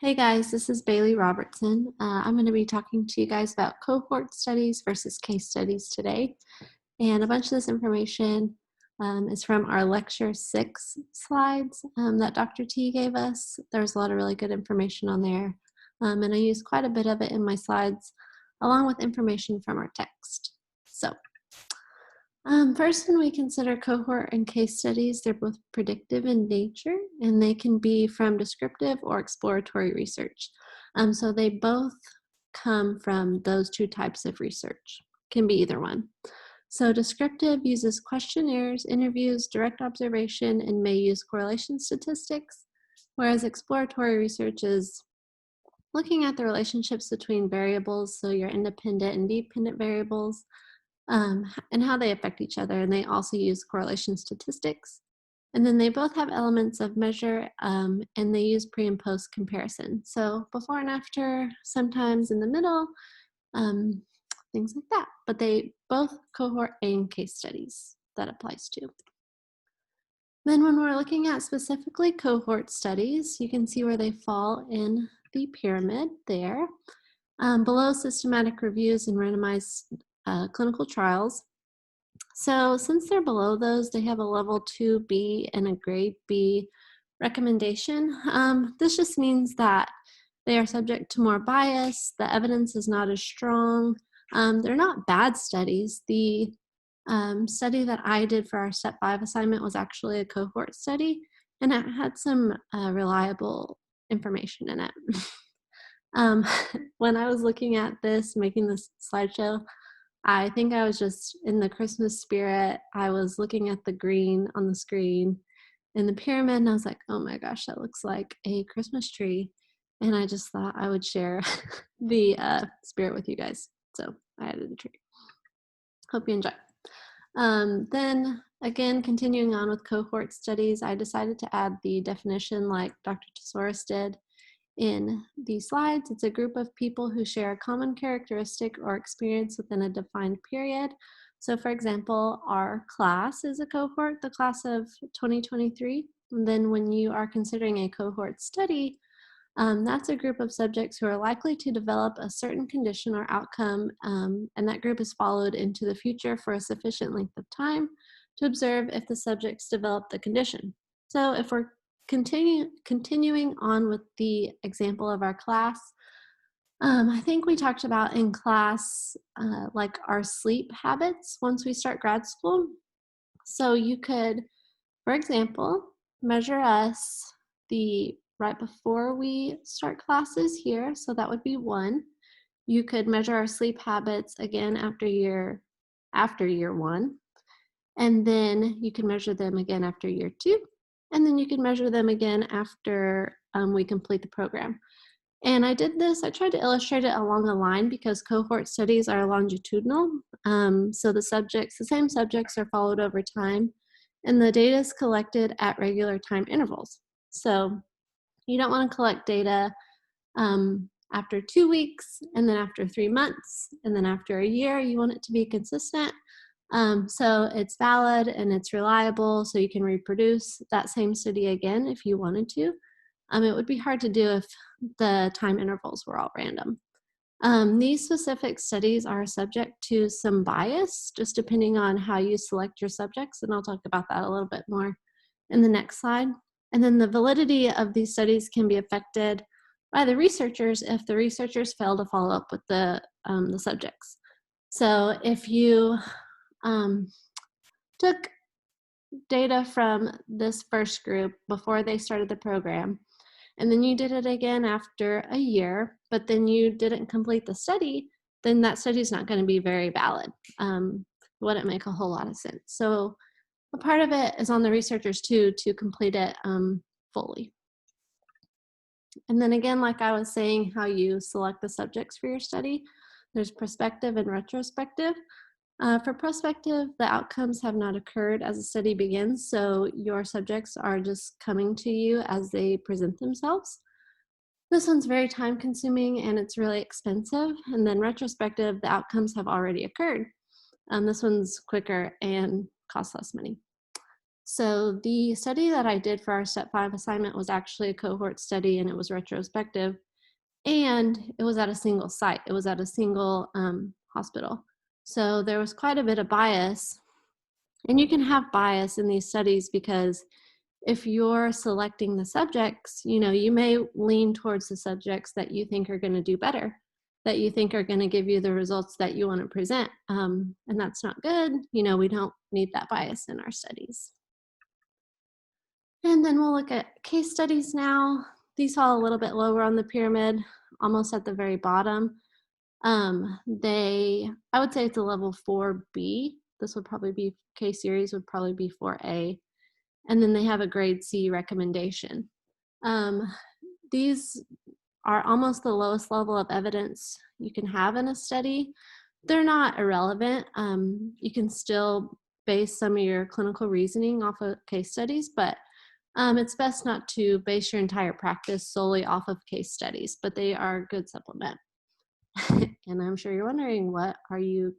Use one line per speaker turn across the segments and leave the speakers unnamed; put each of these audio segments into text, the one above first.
Hey guys, this is Bailey Robertson. I'm going to be talking to you guys about cohort studies versus case studies today. And a bunch of this information is from our lecture 6 slides that Dr. T gave us. There's a lot of really good information on there. And I used quite a bit of it in my slides along with information from our text. So first, when we consider cohort and case studies, they're both predictive in nature, and they can be from descriptive or exploratory research. So they both come from those two types of research. Can be either one. So descriptive uses questionnaires, interviews, direct observation, and may use correlation statistics, whereas exploratory research is looking at the relationships between variables, so your independent and dependent variables, and how they affect each other. And they also use correlation statistics. And then they both have elements of measure, and they use pre and post comparison. So before and after, sometimes in the middle, things like that. But they both cohort and case studies that applies to. Then when we're looking at specifically cohort studies, you can see where they fall in the pyramid there. Below systematic reviews and randomized clinical trials. So since they're below those, they have a level 2B and a grade B recommendation. This just means that they are subject to more bias, the evidence is not as strong. They're not bad studies. The study that I did for our Step 5 assignment was actually a cohort study, and it had some reliable information in it. When I was looking at this, making this slideshow, I think I was just in the Christmas spirit. I was looking at the green on the screen in the pyramid, and I was like, oh my gosh, that looks like a Christmas tree. And I just thought I would share the spirit with you guys. So I added the tree. Hope you enjoy. Then again, continuing on with cohort studies, I decided to add the definition like Dr. Tesouris did in these slides. It's a group of people who share a common characteristic or experience within a defined period. So for example, our class is a cohort, the class of 2023. And then when you are considering a cohort study, that's a group of subjects who are likely to develop a certain condition or outcome, and that group is followed into the future for a sufficient length of time to observe if the subjects develop the condition. So if we're continuing on with the example of our class, I think we talked about in class like our sleep habits once we start grad school. So you could, for example, measure us right before we start classes here. So that would be 1. You could measure our sleep habits again after year 1. And then you can measure them again after year 2. And then you can measure them again after we complete the program. And I did this, I tried to illustrate it along a line because cohort studies are longitudinal. So the same subjects are followed over time, and the data is collected at regular time intervals. So you don't want to collect data after 2 weeks, and then after 3 months, and then after a year. You want it to be consistent. So it's valid and it's reliable, so you can reproduce that same study again if you wanted to. It would be hard to do if the time intervals were all random. These specific studies are subject to some bias, just depending on how you select your subjects, and I'll talk about that a little bit more in the next slide. And then the validity of these studies can be affected by the researchers if the researchers fail to follow up with the subjects. So if you took data from this first group before they started the program, and then you did it again after a year, but then you didn't complete the study, then that study is not going to be very valid. Wouldn't make a whole lot of sense. So a part of it is on the researchers too to complete it fully. And then again, like I was saying, how you select the subjects for your study, there's prospective and retrospective. For prospective, the outcomes have not occurred as the study begins, so your subjects are just coming to you as they present themselves. This one's very time consuming and it's really expensive. And then retrospective, the outcomes have already occurred. This one's quicker and costs less money. So the study that I did for our Step 5 assignment was actually a cohort study, and it was retrospective, and it was at a single site. It was at a single hospital. So there was quite a bit of bias, and you can have bias in these studies because if you're selecting the subjects, you may lean towards the subjects that you think are going to do better, that you think are going to give you the results that you want to present. And that's not good. We don't need that bias in our studies. And then we'll look at case studies now. These fall a little bit lower on the pyramid, almost at the very bottom. I would say it's a level 4B. This would probably be, case series would probably be 4A. And then they have a grade C recommendation. These are almost the lowest level of evidence you can have in a study. They're not irrelevant. You can still base some of your clinical reasoning off of case studies, but it's best not to base your entire practice solely off of case studies, but they are a good supplement. And I'm sure you're wondering, what were you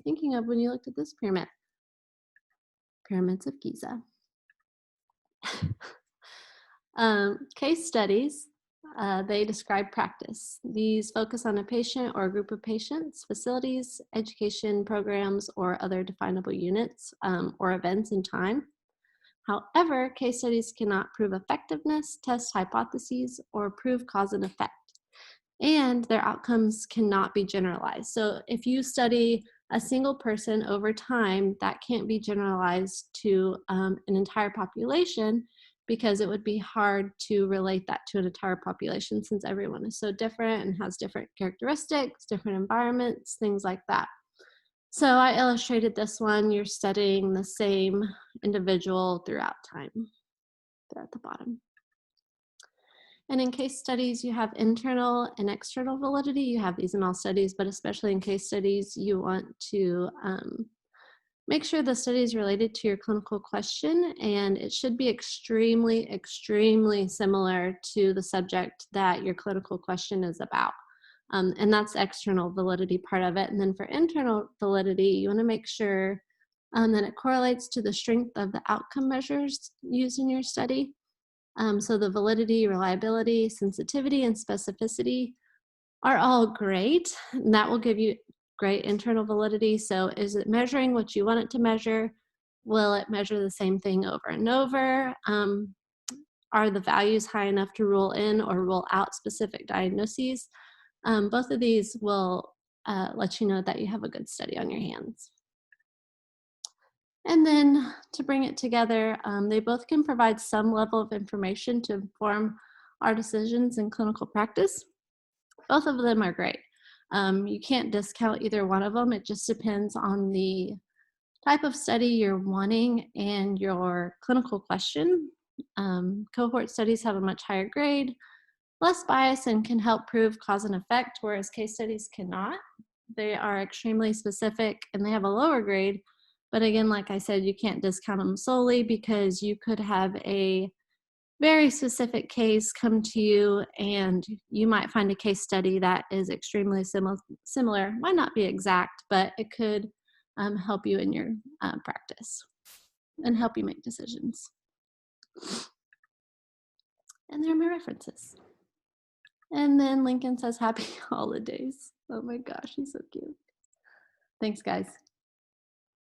thinking of when you looked at this pyramid? Pyramids of Giza. Case studies, they describe practice. These focus on a patient or a group of patients, facilities, education programs, or other definable units or events in time. However, case studies cannot prove effectiveness, test hypotheses, or prove cause and effect. And their outcomes cannot be generalized. So if you study a single person over time, that can't be generalized to an entire population, because it would be hard to relate that to an entire population since everyone is so different and has different characteristics, different environments, things like that. So I illustrated this one. You're studying the same individual throughout time. They're at the bottom. And in case studies, you have internal and external validity. You have these in all studies, but especially in case studies, you want to make sure the study is related to your clinical question, and it should be extremely, extremely similar to the subject that your clinical question is about. And that's the external validity part of it. And then for internal validity, you want to make sure that it correlates to the strength of the outcome measures used in your study. So the validity, reliability, sensitivity, and specificity are all great, and that will give you great internal validity. So is it measuring what you want it to measure? Will it measure the same thing over and over? Are the values high enough to rule in or rule out specific diagnoses? Both of these will let you know that you have a good study on your hands. And then to bring it together, they both can provide some level of information to inform our decisions in clinical practice. Both of them are great. You can't discount either one of them. It just depends on the type of study you're wanting and your clinical question. Cohort studies have a much higher grade, less bias, and can help prove cause and effect, whereas case studies cannot. They are extremely specific and they have a lower grade. But again, like I said, you can't discount them solely, because you could have a very specific case come to you and you might find a case study that is extremely similar. Might not be exact, but it could help you in your practice and help you make decisions. And there are my references. And then Lincoln says happy holidays. Oh my gosh, he's so cute. Thanks, guys.